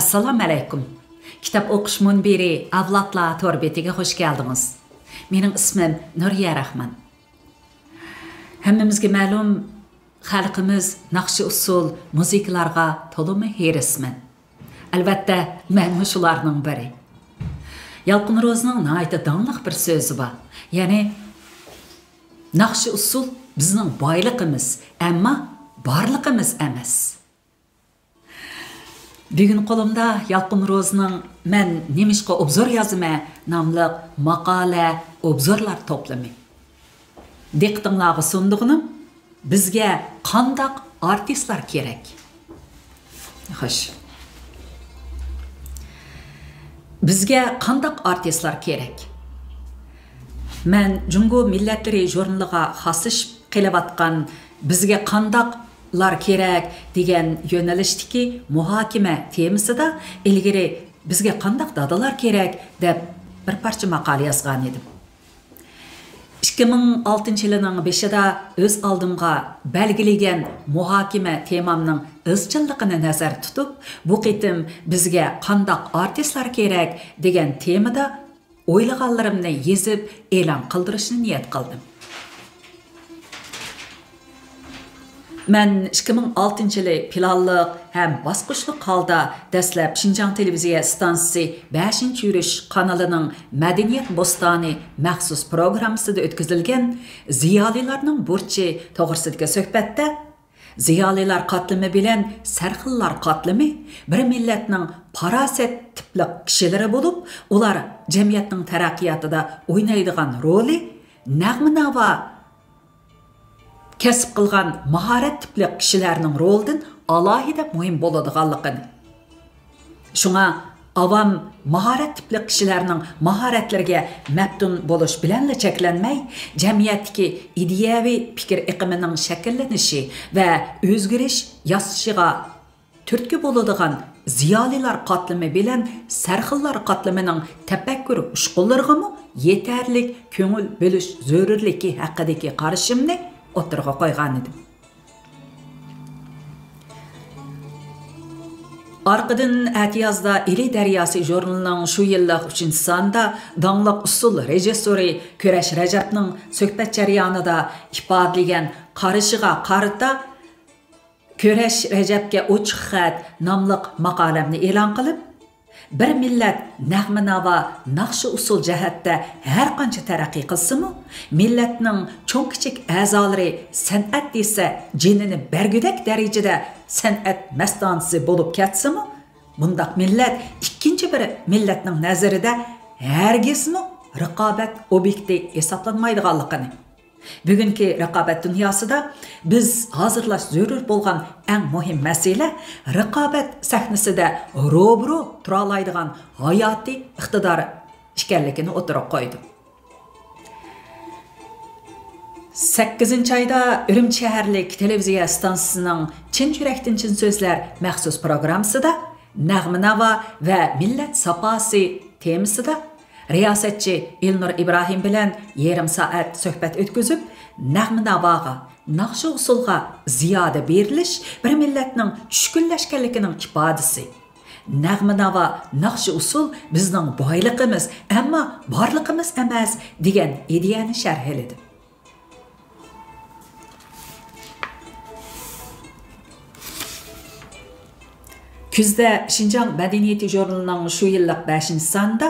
Assalamu alaykum. Kitap o'qish munbiri Avlodlar to'rbetiga xush keldiniz. Mening ismim Nuriya Rahman. Hammamizga ma'lum, xalqimiz naqshi usul musiqalarga to'limi herisman. Albatta, men shularning biri. Yalqın Rozning nayta danlıq bir so'zi bor. Ya'ni naqshi usul bizning boyligimiz, ammo barligimiz emas. Bugün qo'limda Yalqın Rozning "Men nemishqa obzor yozma" nomli maqola obzorlar to'plami. Diqqatingizga sundig'im, bizga qandaq artistlar kerak? Xo'sh. Bizga qandaq artistlar kerak? Men Jungo millatlari jurnaliga xosishib qilayotgan bizga qandaqlar kerak degan yo'nalishdagi muhokama temasida ilgari bizga qandaq dadalar kerak deb bir parcha maqola yozgan edim. 2006-yilning 5-ida o'z oldimga belgilagan muhokama temamning izchilligini nazar tutib, bu qitim bizga qandaq artistlar kerak degan temada o'ylaganlarimni yezib e'lon qildirishni niyat qildim. Men 2006-yili planliq ham bosqichli holda dastlab Şinjan televiziya stansiyasi 5-yurish kanalining Madaniyat Bo'stoni maxsus programmasida o'tkazilgan ziyolilarning burchi to'g'risidagi suhbatda ziyolilar qatlami bilan sarxillar qatlami bir millatning parasat tipli kishilari bo'lib, ular jamiyatning taraqqiyotida o'ynaydigan roli nag'ma-navo kasb qilgan mahorat tipli kishilarning rolidan alohida muhim bo'ladiganligini. Shunga avam mahorat tipli kishilarning mahoratlariga maftun bo'lish bilan cheklanmay, jamiyatdagi ideyaviy fikr iqimining shakllanishi va o'zgarish yasashiga turtki bo'ladigan ziyolilar qatlami bilan sarxillar qatlamining tafakkur ushqunlariga yetarlik ko'ngil bo'lish zarurligi haqidagi qarashimni o'tirg'a qo'ygan edim. Arqadan Atiyazda Ili Daryosi jurnalining shu yillik 3-sonda dangliq usul rejissyori Kurash Rajabning suhbat jarayonida ifodalagan qarashiga qarata Kurash Rajabga ochiq xat nomli maqolamni e'lon qilib, bir millat nag'ma-navo naqshi usul jihatda har qancha taraqqiy qilsa-mu, millatning cho'ng kichik a'zolari san'at desa jinini bergudak darajada san'at mastonasi bo'lib ketsa-mu, bundaq millat ikkinchi bir millatning nazarida hargizmi raqobat obyekti hisoblanmaydiganligini. Bugungi raqobat dunyosida biz hozirlash zarur bo'lgan eng muhim masala raqobat sahnasida ro'bro tura oladigan hayotiy iqtidor ekanligini o'tirib qo'ydi. 8-oyda Urumchi shaharlik televiziya stansiyasining Chin yurakdan chin so'zlar maxsus programmasida nag'ma-navo va millat saposi temasida riyosatchi Elnur Ibrohim bilan yarim soat suhbat o'tkazib, nag'ma-navoga, naqshi usulga ziyoda berilish bir millatning tushkunlashganligining ifodasi. Nag'ma-navo, naqshi usul bizning boyligimiz, ammo borligimiz emas degan ideyani sharhladi. Kuzda Şinjan madaniyati jurnalining shu yillik 5-sonda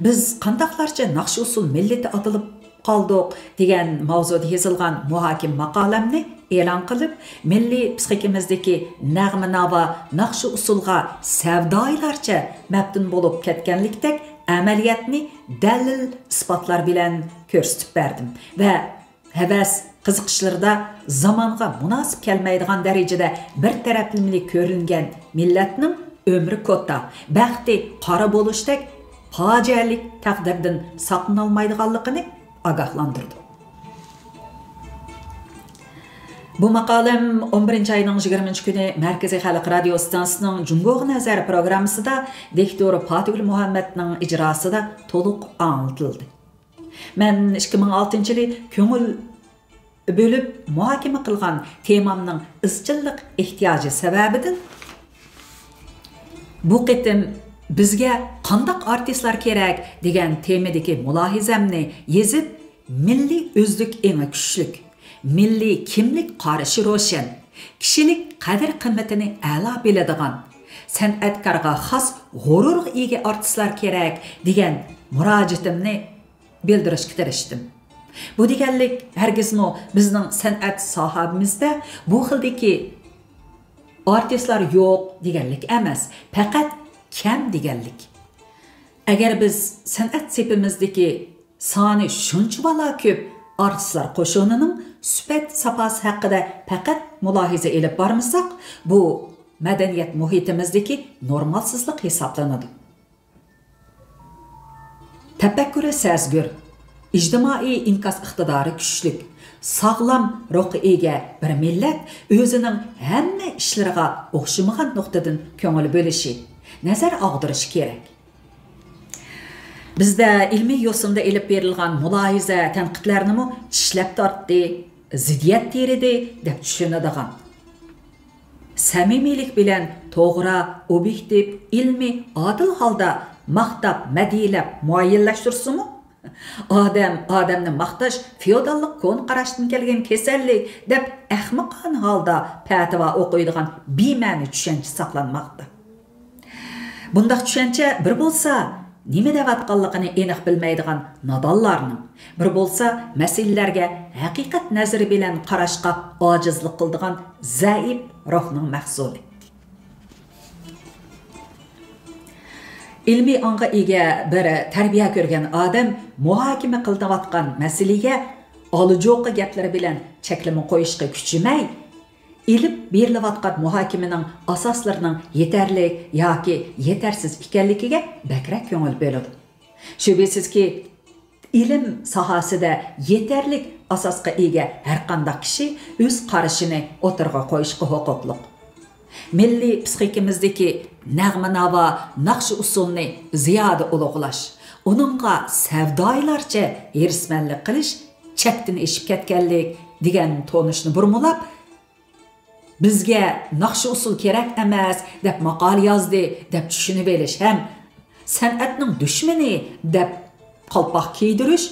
biz qandaqlarcha naqshi usul millati atilib qoldik degan mavzuda yozilgan muhokim maqolamni e'lon qilib, milliy psixikamizdagi nag'ma-navo naqshi usulga savdoilarcha maftun bo'lib ketganlikdek amaliyotni dalil isbotlar bilan ko'rsatib berdim va havas qiziqishlarda zamonga munosib kelmaydigan darajada bir taraflimli ko'ringan millatning umri ko'ta, baxti qora bo'lishdek facialik taqdirdan saqlanolmaydiganligini ogohlantirdi. Bu maqolam 11-oyning 20-kuni Markaziy xalq radio stansiyasining Jungo'g nazar programmasida doktor Fatihul Muhammadning ijrosida to'liq anlatildi. Men 2006-yili ko'ngil bo'lib muhokama qilgan temamning izchillik ehtiyoji sababidan Bu qitim bizga qandaq artistlar kerak degan temadagi mulohizamni yezib, milliy o'zlik eng kuchlik, milliy kimlik qarashi ro'shan, kishilik qadr-qimmatini a'lo biladigan, san'atkorga xos g'ururga ega artistlar kerak degan murojaatimni bildirishga tirishdim. Bu deganlik hargizmi bizning san'at sohamizda bu xildagi artistlar yo'q deganlik emas, faqat kam deganlik. Agar biz san'at sepimizdagi soni shuncha bala ko'p artistlar qo'shinining sifat safosi haqida faqat mulohiza elib bormasak, bu madaniyat muhitimizdagi normalsizlik hisoblanadi. Tafakkuri sazgur, ijtimoiy inkas iqtidori kuchli, sog'lom ruhga ega bir millat o'zining hamma ishlariga o'xshamagan nuqtadan ko'ngil bo'lishi, nazar og'dirishi kerak. Bizda ilmiy yo'sinda elib berilgan mulohiza tanqidlarni tishlab tortdi, ziddiyat teridi deb tushunadigan. Samimiylik bilan to'g'ri, obyektiv, ilmiy, odil holda maqtab, madilab, muayyinlashtirsinmi? Odamni maqtash feodallik ko'n qarashdan kelgan kasallik deb ahmoqona holda fatvo o'qiydigan bema'ni tushuncha saqlanmoqda. Bundaq tushuncha bir bo'lsa, nima deyotganligini aniq bilmaydigan nodonlarning, bir bo'lsa masalalarga haqiqat nazari bilan qarashga ojizlik qildigan zaif ruhning mahsuli. Ilmiy ong'a ega bir tarbiya ko'rgan odam muhokama qilinayotgan masalaga olijo'qi gaplari bilan cheklama qo'yishga kuchimay, ilib berilayotgan muhokamaning asoslarining yetarli yoki yetarsiz ekanligiga bakrak ko'ngil bo'ladi. Shubhasizki, ilm sohasida yetarli asosga ega har qanday kishi o'z qarashini o'tirg'a qo'yishga huquqli. Milliy psixikamizdagi nag'ma-navo naqsh usulni ziyoda ulug'lash, uningga savdoilarcha erismanlik qilish, chakdan eshib ketganlik degan tonishni burmulab, bizga naqsh usul kerak emas deb maqol yozdi deb tushunib olish ham san'atning dushmani deb qalpoq kiydirish,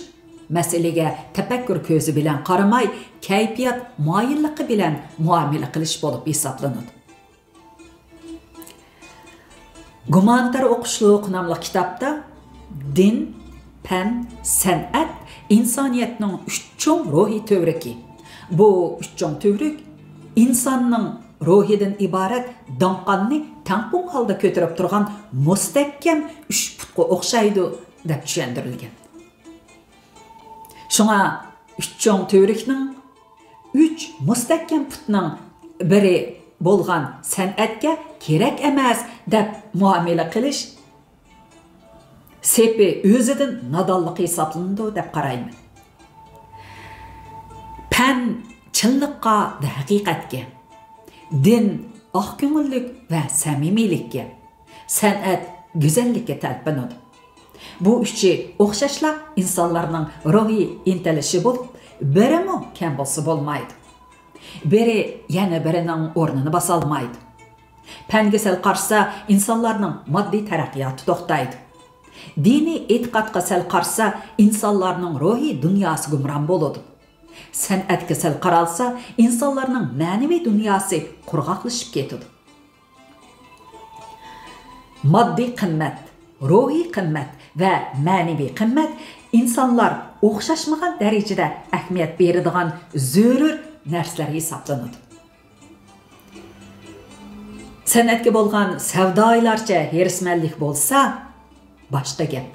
masalaga tafakkur ko'zi bilan qaramay, kayfiyat moyilligi bilan muomala qilish bo'lib hisoblanadi. Gumanitar o'qishliq nomli kitobda din, fan, san'at insoniyatning uch cho'ng ruhiy to'vriki. Bu uch cho'ng to'vrik insonning ruhidan iborat donqonni tampon holda ko'tarib turgan mustahkam uch putga o'xshaydi deb tushuntirilgan. Shunga uch cho'ng to'vrikning uch mustahkam putning biri bo'lgan san'atga kerak emas deb muomala qilish sepi o'zidan nodonlik hisoblanadi deb qarayman. Fan chinliqqa va haqiqatga, din oqko'ngillik va samimiylikka, san'at go'zallikka talpinadi. Bu uchi o'xshashlar insonlarning ruhiy intilishi bo'lib, birimi kam bo'lsa bo'lmaydi. Biri yana birining o'rnini basa olmaydi. Fanga sal qarsa insonlarning moddiy taraqqiyoti to'xtaydi. Diniy e'tiqodga sal qarsa insonlarning ruhiy dunyosi gumron bo'ladi. San'atga sal qaralsa insonlarning ma'naviy dunyosi qurg'oqlashib ketadi. Moddiy qimmat, ruhiy qimmat va ma'naviy qimmat insonlar o'xshashmagan darajada ahamiyat beradigan zarur narsalar hisoblanadi. San'atga bo'lgan savdoilarcha herismanlik bo'lsa, boshqa gap.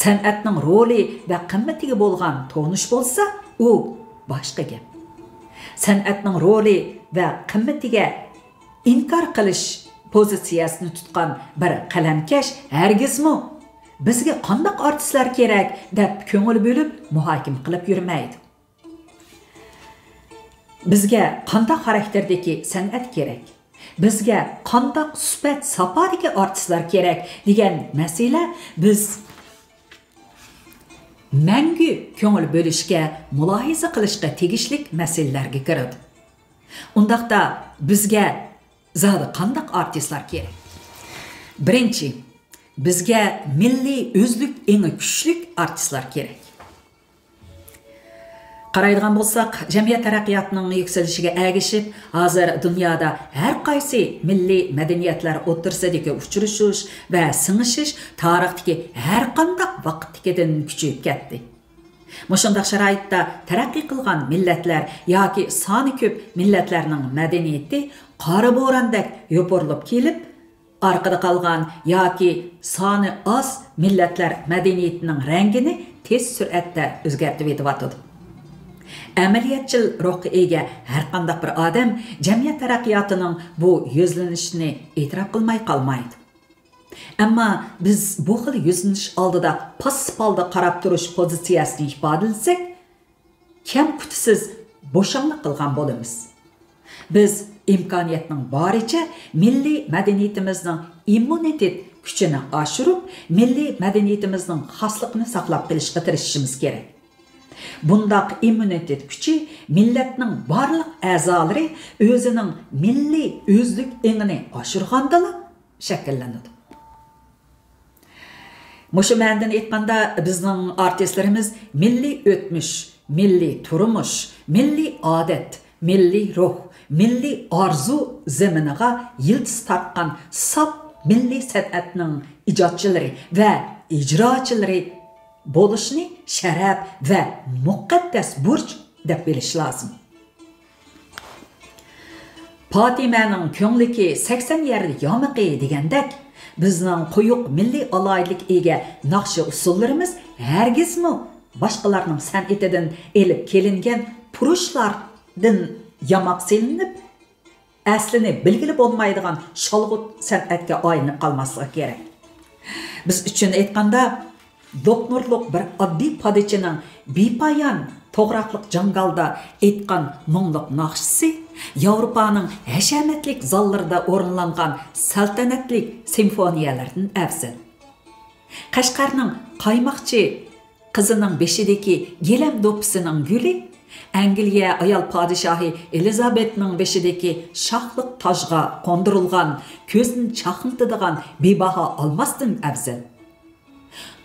San'atning roli va qimmatiga bo'lgan tonish bo'lsa, u boshqa gap. San'atning roli va qimmatiga inkor qilish pozitsiyasini tutgan bir qalamkash hargizmi bizga qanday artistlar kerak deb ko'ngil bo'lib muhokama qilib yurmaydi. Bizga qanday xarakterdagi san'at kerak? Bizga qanday sifat safodagi artistlar kerak degan masala biz mangu ko'ngil bo'lishga, mulohiza qilishga tegishli masalalarga kiradi. Undaqda bizga zodi qanday artistlar kerak? Birinchi, bizga milliy o'zlik eng kuchli artistlar kerak. Qaraydigan bo'lsak, jamiyat taraqqiyotining yukselishiga ergishib, hozir dunyoda har qaysi milliy madaniyatlar o'rtasidagi uchrashish va singishish tarixdagi har qanday vaqtdagidan kuchayib ketdi. Mushundaq sharoitda taraqqiy qilgan millatlar yoki soni ko'p millatlarning madaniyati qora bo'rondak yo'pirilib kelib, orqada qolgan yoki soni oz millatlar madaniyatining rangini tez sur'atda o'zgartirib yetyapti. Amaliyatchil ruhga ega har qanday bir odam jamiyat taraqqiyotining bu yuzlanishini e'tirof qilmay qolmaydi. Ammo biz bu xil yuzlanish oldida paspalda qarab turish pozitsiyasini ifodalasak, kam kutisiz bo'shanlik qilgan bo'lamiz. Biz imkoniyatning boricha milliy madaniyatimizning immunitet kuchini oshirib, milliy madaniyatimizning xosligini saqlab qolishga tirishishimiz kerak. Bundaq immunitet kuchi millatning barliq a'zolari o'zining milliy o'zlik engini oshirganda shakllanadi. Mushu ma'nodan aytganda bizning artistlarimiz milliy o'tmish, milliy turmush, milliy odat, milliy ruh, milliy orzu zaminiga yildiz tartgan saf milliy san'atning ijodchilari va ijrochilari bo'lishni sharaf va muqaddas burch deb bilish lozim. Patimaning ko'ngliki 80 yerda yomiqi degandek, bizning quyuq milliy aloyidlik ega naqshi usullarimiz hargizmi boshqalarning san'atidan elib kelingan purushlardan yamoq selinib, aslini bilgili bo'lmaydigan sholg'ut san'atga aylanib qolmasligi kerak. Biz uchun aytganda doktorluq bir oddiy podichining bepoyon to'g'raqliq jangalda aytgan mungluq naqshisi Yevropaning hashamatlik zallarida o'rinlangan saltanatli simfoniyalardan afzal. Qashqarning qaymoqchi qizining beshidagi gilam do'ppisining guli, Angliya ayol podshohi Elizabetning beshidagi shohliq tojga qo'ndirilgan ko'zni chaqintadigan bebaho olmosdan afzal.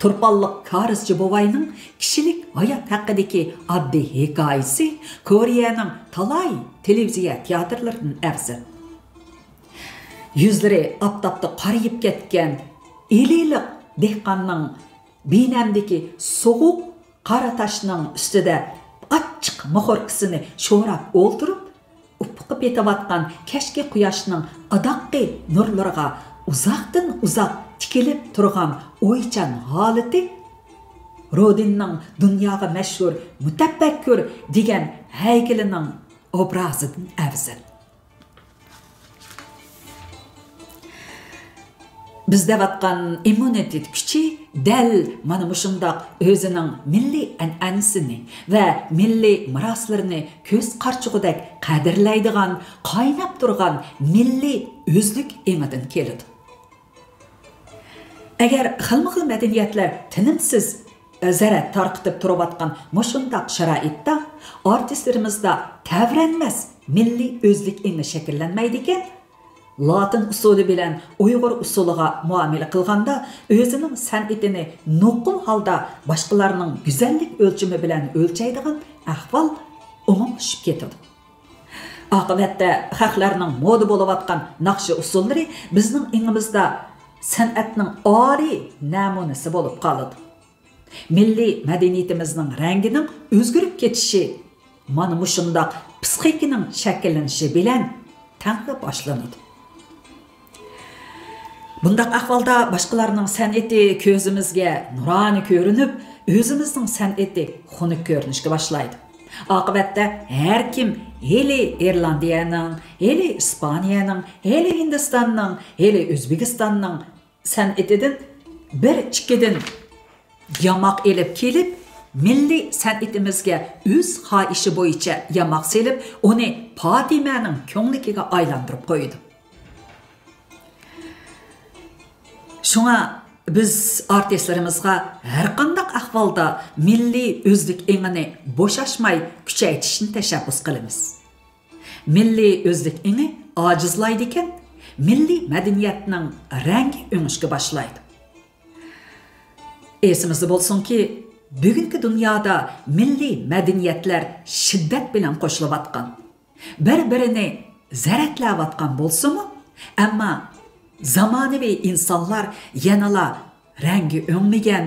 Turpalliq Karizchi bovayning kishilik hayot haqidagi oddiy hikoyasi Koreyaning talay televiziya teatrlaridan afzal. Yuzlari oftobda qariyib ketgan eliliq dehqonning binamdagi so'g'uq qora tashning ustida achchiq muhorkisini sho'rab o'ltirib, ufqqa petayotgan kashki quyoshning adoqqi nurlariga uzoqdan uzoq tikilib turgan o'ychan holati Rodinning dunyoga mashhur mutafakkur degan haykalining obrazidan afzal. Bizda vatqan immunitet kuchi dal mana mushundaq o'zining milliy an'anasini va milliy meroslarini ko'z qarchug'idak qadrlaydigan, qaynab turgan milliy o'zlik emidan keladi. Agar xilma-xil madaniyatlar tinimsiz zarar tarqitib turayotgan mushundaq sharoitda artistlarimizda tavranmas milliy o'zlik emi shakllanmaydi ekan, Latin usuli bilan Uyg'ur usuliga muomala qilganda o'zining san'atini nuqul holda boshqalarning go'zallik o'lchami bilan o'lchaydigan ahvol umumlashib ketadi. Oqibatda xalqlarning moda bo'layotgan naqshi usullari bizning ingimizda san'atning oliy namunasi bo'lib qoladi. Milliy madaniyatimizning rangining o'zgarib ketishi mana mushundaq psixikaning shakllanishi bilan tanga boshlanadi. Bundaq ahvolda boshqalarning san'ati ko'zimizga nuroniy ko'rinib, o'zimizning san'ati xunuk ko'rinishga boshlaydi. Oqibatda har kim hele Irlandiyaning, hele Ispaniyaning, hele Hindistonning, hele O'zbekistonning san'atidan bir ikkidan yamoq elib kelib, milliy san'atimizga o'z xohishi bo'yicha yamoq selib, uni Patimaning ko'ngliga aylantirib qo'ydi. Şuna biz artistlarimizga har qanday ahvolda milliy o'zlik engini bo'shashmay kuchaytirishni tashabbus qilamiz. Milliy o'zlik engi ojizlaydi ekan, milliy madaniyatning rangi o'ngishga boshlaydi. Esimizda bo'lsinki, bugungi dunyoda milliy madaniyatlar shiddat bilan qo'shilayotgan, bir-birini zaratlayotgan bo'lsa-mu, ammo zamonaviy insonlar yanala rangi o'ngmagan,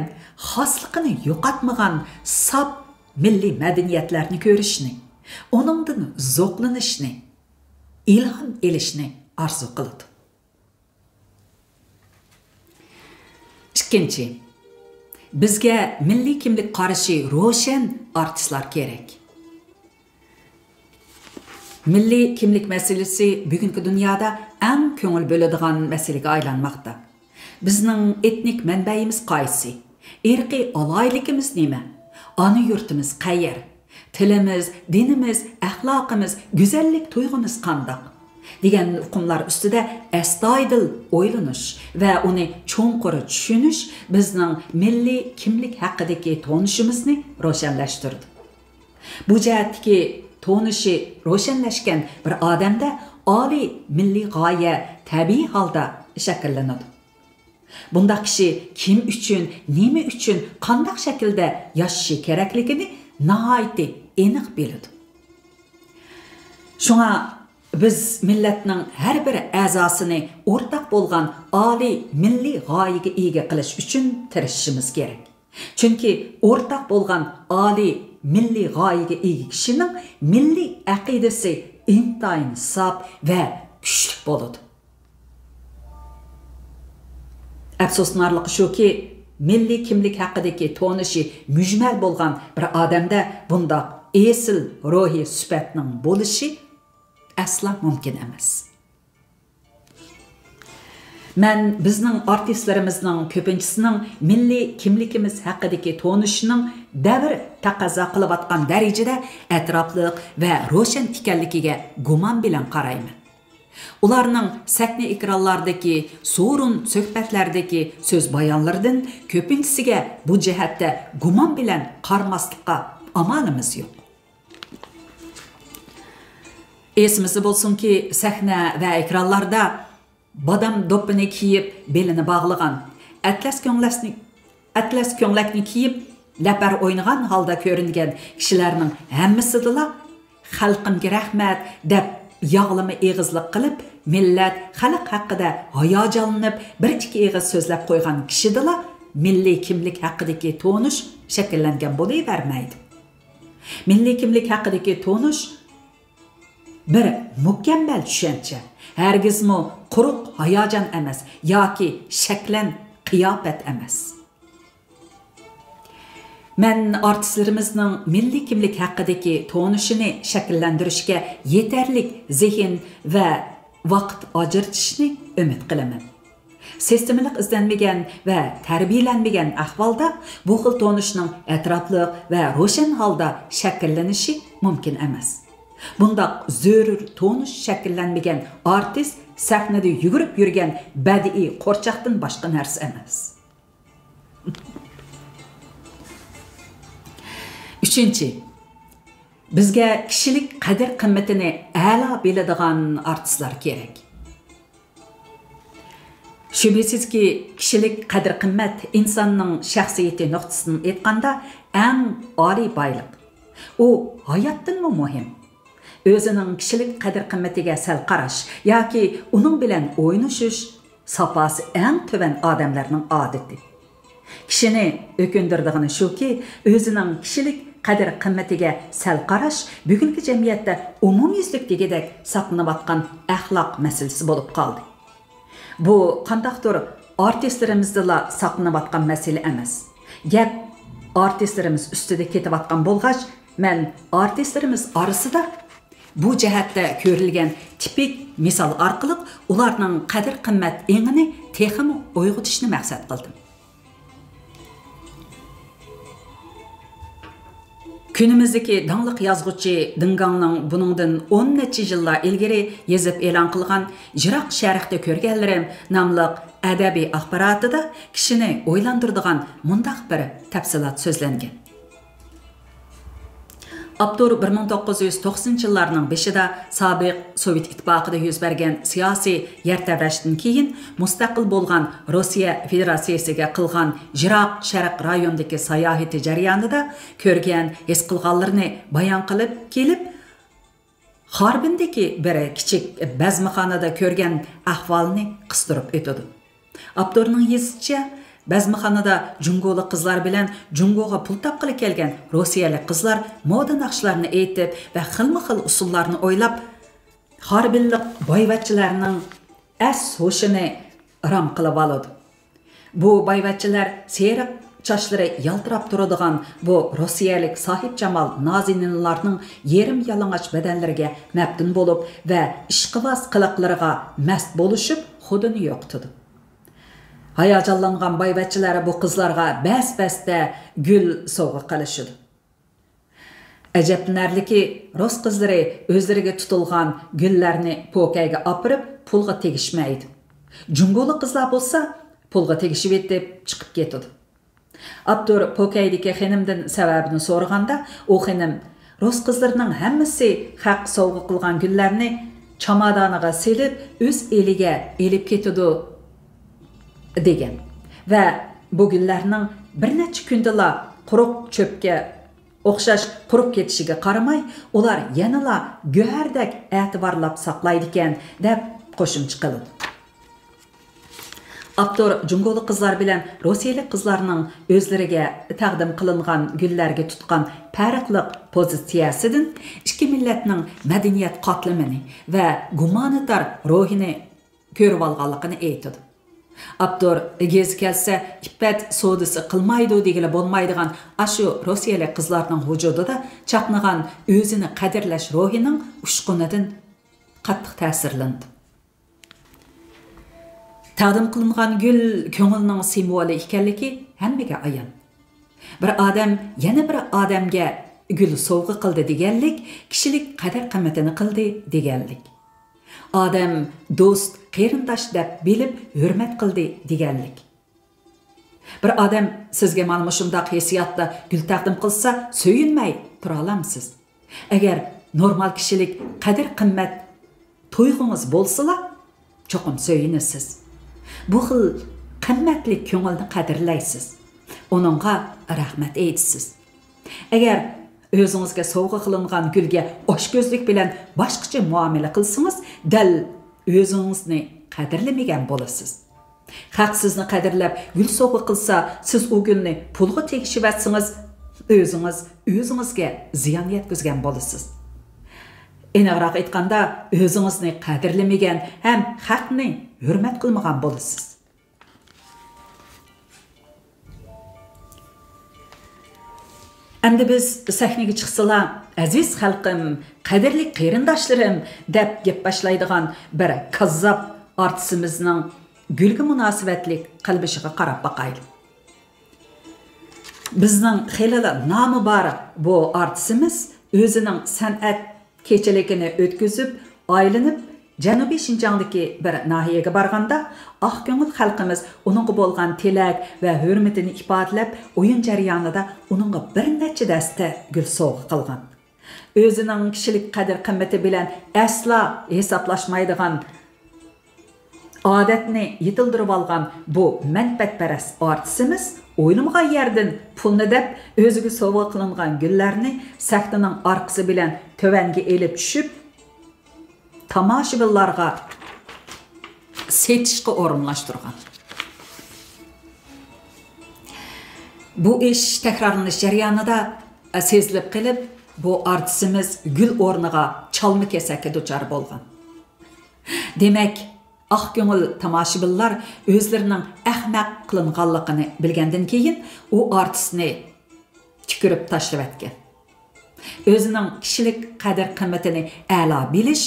xosligini yo'qotmagan saf milliy madaniyatlarni ko'rishni, onundan zo'qlanishni, ilhom elishni arzu qiladi. Ikkinchi, bizga milliy kimlik qarashi ro'shan artistlar kerak. Milliy kimlik masalasi bugungi dunyoda eng ko'ngil bo'ladigan masalaga aylanmoqda. Bizning etnik manbayimiz qaysi? Irqiy alayligimiz nima? Ana yurtimiz qayer? Tilimiz, dinimiz, axloqimiz, go'zallik tuyg'umiz qandoq? degan uqumlar ustida astoydil o'ylanish va uni cho'nqur tushunish bizning milliy kimlik haqidagi tonishimizni ro'shanlashtirdi. Bu jihatdagi tonishi ro'shanlashgan bir odamda oliy milliy g'oya tabiiy holda shakllanadi. Bunda kishi kim uchun, nima uchun, qanday shaklda yashashi kerakligini nihoyatda aniq biladi. Shunga biz millatning har bir a'zosini o'rtaq bo'lgan oliy milliy g'oyaga ega qilish uchun tirishishimiz kerak. Chunki o'rtaq bo'lgan oliy milliy g'oyaga ega kishining milliy aqidasi intayin saf va kuchli bo'ladi. Afsusnarligi shuki, milliy kimlik haqidagi tonishi mujmal bo'lgan bir odamda bunda esil ruhiy sifatning bo'lishi asla mumkin emas. Men bizning artistlarimizning ko'pinchisining milliy kimligimiz haqidagi tonishining davr taqozo qilayotgan darajada atrofliq va ro'shan ekanligiga gumon bilan qarayman. Ularning sahna ekranlaridagi, so'rin suhbatlardagi so'z bayonlaridan ko'pinchisiga bu jihatda gumon bilan qarmaslikqa amalimiz yo'q. Esimizda bo'lsinki, sahna va ekranlarda badam doppini kiyib, belini bog'lagan, atlas ko'nglakni kiyib, lapar o'ynagan holda ko'ringan kishilarning hammasidala xalqimga rahmat deb yog'lama eg'izlik qilib, millat, xalq haqida hayajonlanib, bir-ikki eg'iz so'zlab qo'ygan kishidala milliy kimlik haqidagi tonish shakllangan bo'lavermaydi. Milliy kimlik haqidagi tonish bir mukammal tushuncha, hargizmi quruq hayajon emas yoki shaklan qiyofat emas. Men artistlarimizning milliy kimlik haqidagi tonishini shakllantirishga yetarlik zehn va vaqt ajratishni umid qilaman. Sistemalik izlanmagan va tarbiyalanmagan ahvolda bu xil tonishning atrofliq va ro'shan holda shakllanishi mumkin emas. Bunda zo'r tonish shakllanmagan artist sahnada yugurib yurgan badiiy qo'rchoqdan boshqa narsa emas. Üçüncü, bizga kishilik qadr qimmatini a'lo biladigan artistlar kerak. Shubhasizki, kishilik qadr qimmat insonning shaxsiyati nuqtasidan aytganda eng oliy boylik. U hayotdanmi muhim. O'zining kishilik qadr qimmatiga sal qarash yoki uning bilan o'ynashish safasi eng tuvan odamlarning odati. Kishini o'kindirdigani shuki, o'zining kishilik qadr qimmatiga sal qarash bugungi jamiyatda umumyuzlik degidek saqlanayotgan axloq masalasi bo'lib qoldi. Bu qandaqdir artistlarimizda saqlanayotgan masala emas. Gap artistlarimiz ustida ketayotgan bo'lg'ach, men artistlarimiz orasida bu jihatda ko'rilgan tipik misol orqali ularning qadr qimmat engini texim uyg'otishni maqsad qildim. Günümüzdeki dаңlıq yazğıcı Dingangning buningdan 10 necha yillar ilgari yozib e'lon qilgan Jiroq sharqda ko'rganlarim nomli adabiy axborotida kishini o'ylantiradigan mundaq bir tafsilot so'zlangan. Abdur 1990-yıllarning 5-ida sobiq Sovet ittifoqida yuz bergan siyosiy yertevrashdan keyin mustaqil bo'lgan Rossiya Federatsiyasiga qilgan Jiroq Sharq rayonidagi sayohati jarayonida ko'rgan his qilganlarini bayon qilib kelib, Xarbindagi bir kichik bazmixonada ko'rgan ahvolni qistirib o'tadi. Abdurning yozishicha, bazmixonada Jungoli qizlar bilan Jungoga pul topqili kelgan Rossiyalik qizlar moda naqshlarini aytib va xilma-xil usullarni o'ylab, Xarbinlik boyvachchilarning as ho'shini ram qilib oladi. Bu boyvachchilar seriq çaşları yaltırab turadigan bu Rossiyalik sahip Jamal nazininlarning yerim yalang'och badanlariga maftun bo'lib va ishqiboz qiliqlariga mast bo'lishib xudini yo'qtidi. Hayajonlangan boyvachchilari bu qizlarga bas-basda gul sovg'a qilishdi. Ajablanarliki, Rus qizlari o'zlariga tutilgan gullarni pokayga opirib pulga tegishmaydi. Jungoli qizlar bo'lsa pulga tegishib etib chiqib ketadi. Abdur pokaydagi xonimdan sababini so'raganda, u xonim Rus qizlarining hammasi haq sovg'a qilgan gullarni chamadoniga selib, o'z eliga elib ketadi degan. Va bu gullarning bir necha kundala quruq cho'pga o'xshash qurib ketishiga qaramay, ular yanala go'hardak e'tiborlab saqlaydi ekan deb qo'shimcha qildi. Abdur Jungoli qizlar bilan Rossiyalik qizlarning o'zlariga taqdim qilingan gullarga tutgan farqli pozitsiyasidan ikki millatning madaniyat qatlamini va gumanitar ruhini ko'rib olganligini aytdi. Abdur gez kelsa ippet sodisi qilmaydi degili bo'lmaydigan ashu Rossiyalik qizlarning vujudida chaqnagan o'zini qadrlash ruhining ushqunidan qattiq ta'sirlandi. Taqdim qilingan gul ko'ngilning simvoli ekanligi hammaga ayon. Bir odam yana bir odamga gul sovg'a qildi deganlik, kishilik qadr-qimmatini qildi deganlik. Odam do'st, qarindosh deb bilib hurmat qildi deganlik. Bir odam sizga mana shunday hissiyotda gul taqdim qilsa, so'yinmay tura olamsiz. Agar normal kishilik qadr-qimmat to'yg'ingiz bo'lsa, cho'qim so'yinasiz. Bu xil qimmatli ko'ngilni qadrlaysiz. Onunga rahmat aytasiz. Agar o'zingizga sovg'a qilingan gulga oshko'zlik bilan boshqacha muomala qilsangiz, dal o'zingizni qadrlamagan bo'lasiz. Haq sizni qadrlab gul sovg'a qilsa, siz u gulni pulga tegishib atsangiz, o'zingizga ziyon yetkazgan bo'lasiz. Aniqroq aytganda, o'zingizni qadrlamagan ham haqni hurmat qilmagan bo'lasiz. Endi biz sahnaga chiqsalar, aziz xalqim, qadrli qarindoshlarim deb gap boshlaydigan bir kazzab artistimizning gulga munosabatlik qilbishiga qarab boqaylik. Bizning xelala nomi bor bu artistimiz o'zining san'at kechiligini o'tkazib, aylanib Janubiy Shinjongdagi bir nahiyaga borganda, oq ko'ngil xalqimiz uningga bo'lgan tilak va hurmatini ifodalab, o'yin jarayonida uningga bir necha dasta gul sovg'a qilgan. O'zining kishilik qadr-qimmati bilan asla hisoblashmaydigan odatni yetildirib olgan bu manfaatparast artistimiz o'ylamagan yerdan pulni deb o'ziga sovg'a qilingan gullarni sahnaning orqasi bilan tövanga elib tushib, tomoshabinlarga setishga o'rinlashtirgan. Bu ish takrorlanish jarayonida sezilib qilib, bu artistimiz gul o'rniga chalma kesakka duchor bo'lgan. Demak, oq ko'ngil tomoshabinlar o'zlarining ahmoq qilinganligini bilgandan keyin u artistni tikirib tashlab etgan. O'zining kishilik qadr-qimmatini a'lo bilish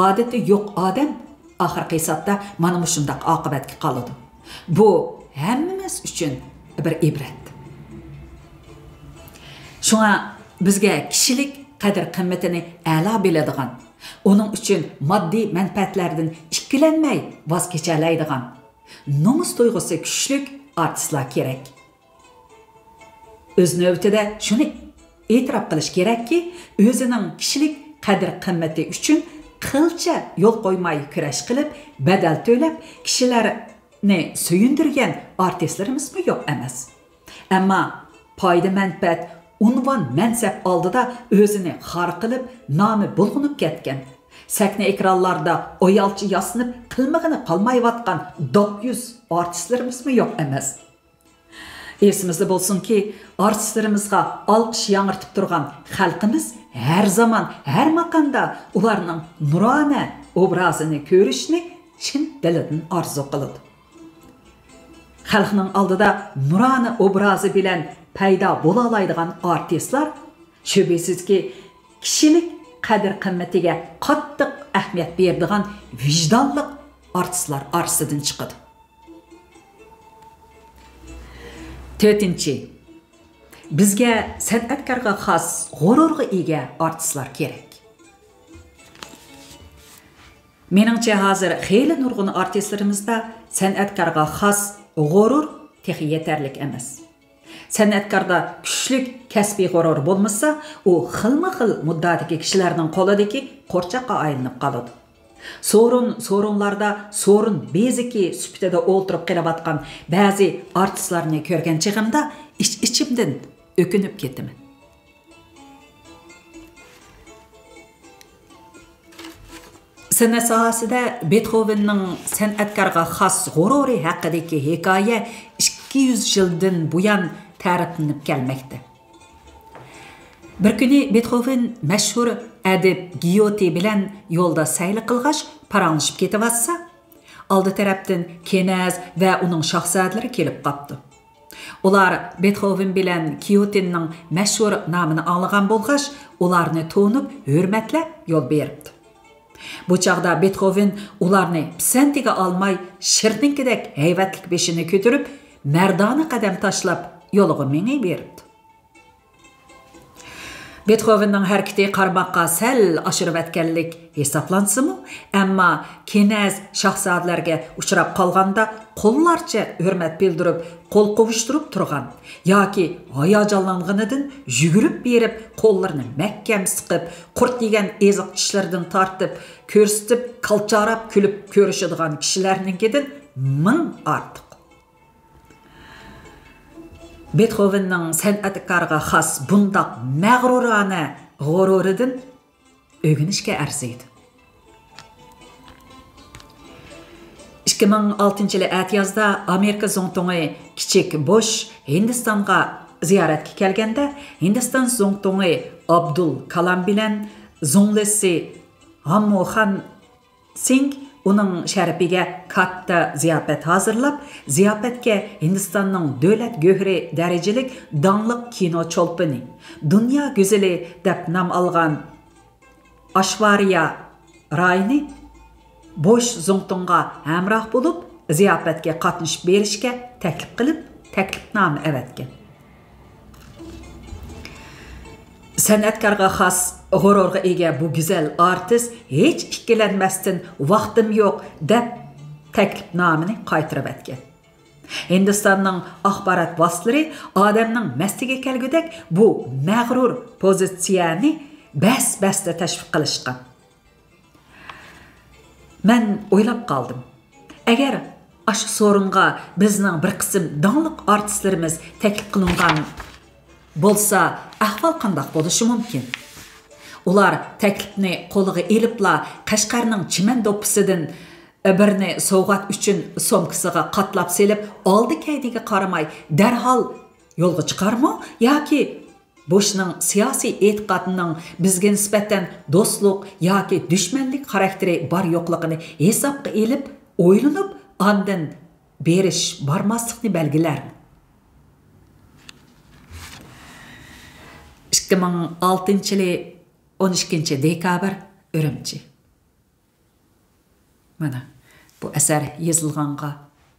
odati yo'q odam oxirgi hisobda mana shunday oqibatga qoladi. Bu hammamiz uchun bir ibrat. Shunga bizga kishilik qadr-qimmatini a'lo biladigan, onun uchun moddiy manfaatlardan ikkilanmay voz kechalaydigan, nomus tuyg'usi kuchli artistlar kerak. O'z navbatida shuni e'tirof qilish kerakki, o'zining kishilik qadr-qimmati uchun qilcha yo'l qo'ymay kurash qilib, badal to'lab, kishilarni suyundirgan artistlarimizmi yo'q emas. Ammo foyda manfaat, unvon mansab oldida o'zini xor qilib, nomi bulg'unib ketgan. Sahna ekranlarda oyalchi yasınıp qilmag'ini qolmayotgan dokyuz artistlarimizmi yo'q emas. Esimizde bo'lsinki, artistlarimizga alqış yangırtib turgan xalqimiz her zaman, her makanda ularning nurona obrazini ko'rishni chin dilidan arzu qiladi. Xalqning oldida nurona obrazi bilan paydo bo'la oladigan artistlar shubhasizki kishilik qadr-qimmatiga qattiq ahamiyat beradigan vijdonli artistlar orasidan chiqadi. 4. Bizga san'atkorga xos g'ururga ega artistlar kerak. Meningcha hozir xeyli nurg'un artistlarimizda san'atkorga xos g'urur texi yetarlik emas. San'atkorda kuchlik kasbiy g'urur bo'lmasa, u xilma-xil muddadagi kishilarning qo'lidagi qo'rchoqqa aylanib qoladi. Sorunlarda sorun beziki süptede o'ltirib qelavatgan ba'zi artistlarni ko'rgan chig'imda ichimdan o'kinib ketaman. San'at sohasida Beethovenning san'atkorga xos g'ururi haqidagi hikoya 200 yildan buyon ta'riflanib kelmoqda. Bir kuni Beethoven mashhur adib Gyote bilan yo'lda sayli qilg'ach paranglashib ketavatsa, oldi tarafdan Kenaz va uning shahzodalari kelib qopdi. Ular Beethoven bilan Gyotening mashhur nomini anglagan bo'lg'ach, ularni to'nib, hurmatlab yo'l beribdi. Bu chaqda Beethoven ularni pisantiga olmay, shirninkidek hayvatlik beshini ko'tarib, mardona qadam tashlab yo'liga mengib beribdi. Beethovenning harakati qarmoqqa sal oshirib atganlik hisoblansa-mu, ammo Kenaz shahzodalarga uchrab qolganda qo'llarcha hurmat bildirib, qo'l qovushtirib turgan yoki hayajonlanganidan yugurib berib, qo'llarini mahkam siqib, qurt degan eziq tishlardan tortib, ko'rsatib, qalcharab kulib ko'rishadigan kishilarninkidan ming ortiq. Beethovenning san'atkorga xos bundaq mag'rurona g'ururidan o'ginishga arziydi. 2006-yil atiyozda Amerika zo'ngtongi kichik Bosh Hindistonga ziyoratga kelganda, Hindiston zo'ngtongi Abdul Kalam bilan zo'nglisi Manmohan Singh uning sharafiga katta ziyofat hozirlab, ziyofatga Hindistonning davlat go'hri darajalik donliq kino cho'lpini, dunyo go'zali deb nom olgan Ashwarya Rayni Bosh zo'ngtonga hamroh bo'lib, ziyofatga qatnashib berishga taklif qilib, taklifnoma avatgan. San'atkorga xos g'ururga ega bu go'zal artist hech ikkilanmasdan vaqtim yo'q deb taklifnomani qaytarib atgan. Hindistonning axborot vositalari odamning mastiga kelgudek bu mag'rur pozitsiyani bas-basda tashviq qilishgan. Men o'ylab qoldim. Agar ash sorunga bizning bir qism donliq artistlarimiz taklif qilingan bo'lsa, ahvol qanday bo'lishi mumkin? Ular taklifni qo'liga elibla Qashqarning chiman do'ppisidan birni sovg'at uchun somkasiga qatlab selib, oldi kaydiga qaramay darhol yo'lga chiqarmi yoki Boshning siyosiy e'tiqodining bizga nisbatan do'stlik yoki dushmanlik xarakteri bor yo'qligini hisobga elib, o'ylanib, ondan berish bormaslikni belgilar. 2006-yil 12 dekabr Ürümçi. Mana bu asar yozilganға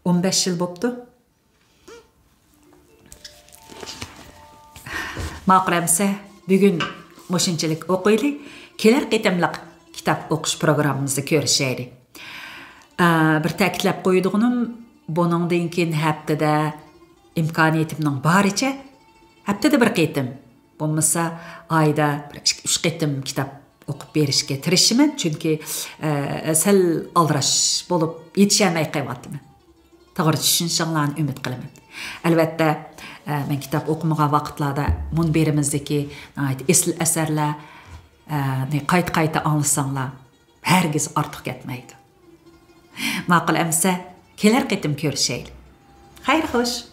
15 yil bo'pti. Maqramsa bugun mushunchalik o'qiylik, kelar qitimliq kitob o'qish programmamizni ko'rishaylik. Bir ta'kidlab qo'ydiganim, buningdan keyin haftada imkoniyatimning boricha haftada bir qitim Bo'lmasa oyda 3 qitim kitob o'qib berishga tirishaman, chunki sal aldirash bo'lib yetishmay qolyapman. To'g'ri tushunishinglarni umid qilaman. Albatta, men kitob o'qimagan vaqtlarda munberimizdagi esl asarlar qayta anglasanglar, hargiz ortiq ketmaydi. Ma'qul amsa, kelar qitim ko'rishaylik. Xayr xo'sh.